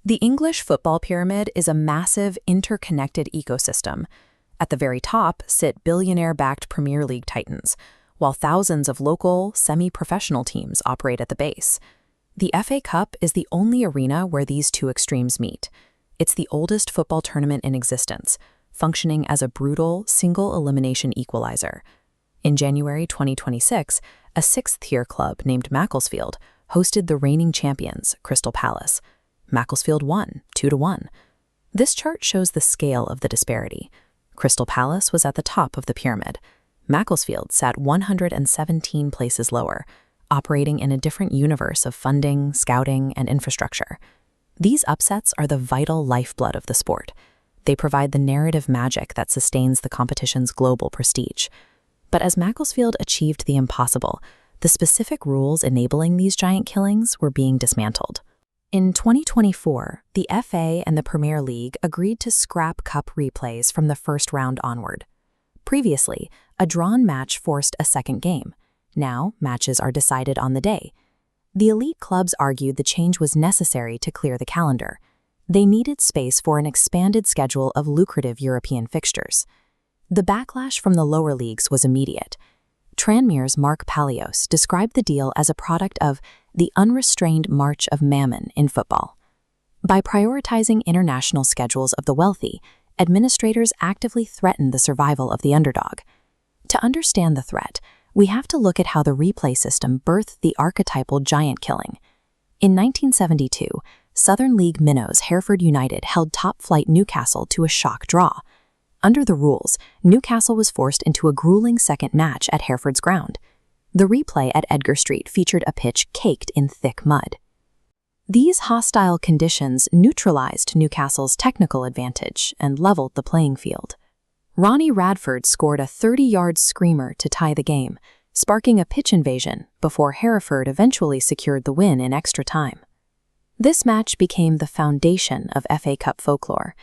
The English football pyramid is a massive, interconnected ecosystem. At the very top sit billionaire-backed Premier League titans, while thousands of local, semi-professional teams operate at the base. The FA Cup is the only arena where these two extremes meet. It's the oldest football tournament in existence, functioning as a brutal, single-elimination equalizer. In January 2026, a sixth-tier club named Macclesfield hosted the reigning champions, Crystal Palace. Macclesfield won, 2-1. This chart shows the scale of the disparity. Crystal Palace was at the top of the pyramid. Macclesfield sat 117 places lower, operating in a different universe of funding, scouting, and infrastructure. These upsets are the vital lifeblood of the sport. They provide the narrative magic that sustains the competition's global prestige. But as Macclesfield achieved the impossible, the specific rules enabling these giant killings were being dismantled. In 2024, the FA and the Premier League agreed to scrap cup replays from the first round onward. Previously, a drawn match forced a second game. Now, matches are decided on the day. The elite clubs argued the change was necessary to clear the calendar. They needed space for an expanded schedule of lucrative European fixtures. The backlash from the lower leagues was immediate. Tranmere's Mark Palios described the deal as a product of the unrestrained march of mammon in football. By prioritizing international schedules of the wealthy, administrators actively threatened the survival of the underdog. To understand the threat, we have to look at how the replay system birthed the archetypal giant killing. In 1972, Southern League minnows Hereford United held top-flight Newcastle to a shock draw. Under the rules, Newcastle was forced into a grueling second match at Hereford's ground. The replay at Edgar Street featured a pitch caked in thick mud. These hostile conditions neutralized Newcastle's technical advantage and leveled the playing field. Ronnie Radford scored a 30-yard screamer to tie the game, sparking a pitch invasion before Hereford eventually secured the win in extra time. This match became the foundation of FA Cup folklore.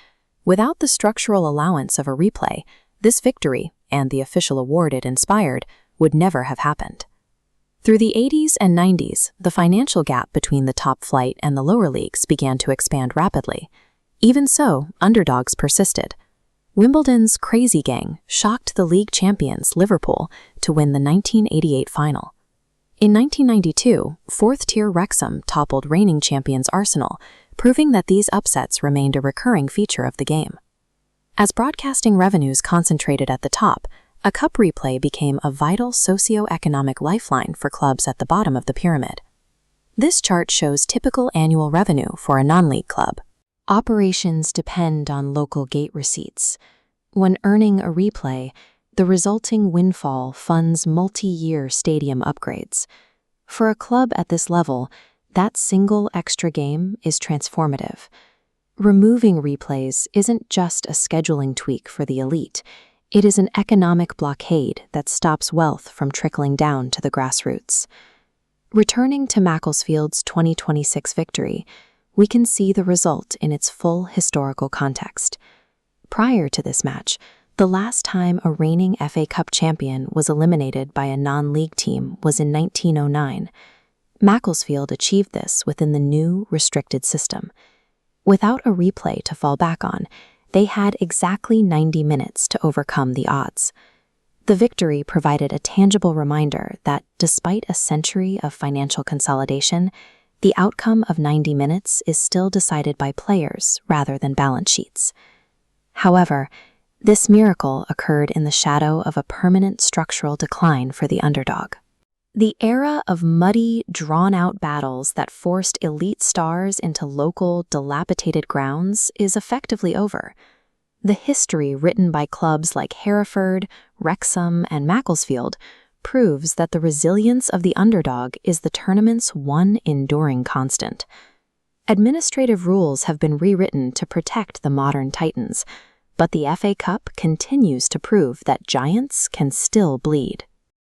Without the structural allowance of a replay, this victory, and the official award it inspired, would never have happened. Through the 80s and 90s, the financial gap between the top flight and the lower leagues began to expand rapidly. Even so, underdogs persisted. Wimbledon's Crazy Gang shocked the league champions, Liverpool, to win the 1988 final. In 1992, fourth-tier Wrexham toppled reigning champions Arsenal, proving that these upsets remained a recurring feature of the game. As broadcasting revenues concentrated at the top, a cup replay became a vital socio-economic lifeline for clubs at the bottom of the pyramid. This chart shows typical annual revenue for a non-league club. Operations depend on local gate receipts. When earning a replay, the resulting windfall funds multi-year stadium upgrades. For a club at this level, that single extra game is transformative. Removing replays isn't just a scheduling tweak for the elite. It is an economic blockade that stops wealth from trickling down to the grassroots. Returning to Macclesfield's 2026 victory, we can see the result in its full historical context. Prior to this match, the last time a reigning FA Cup champion was eliminated by a non-league team was in 1909. Macclesfield achieved this within the new, restricted system. Without a replay to fall back on, they had exactly 90 minutes to overcome the odds. The victory provided a tangible reminder that, despite a century of financial consolidation, the outcome of 90 minutes is still decided by players rather than balance sheets. However, this miracle occurred in the shadow of a permanent structural decline for the underdog. The era of muddy, drawn-out battles that forced elite stars into local, dilapidated grounds is effectively over. The history written by clubs like Hereford, Wrexham, and Macclesfield proves that the resilience of the underdog is the tournament's one enduring constant. Administrative rules have been rewritten to protect the modern titans, but the FA Cup continues to prove that giants can still bleed.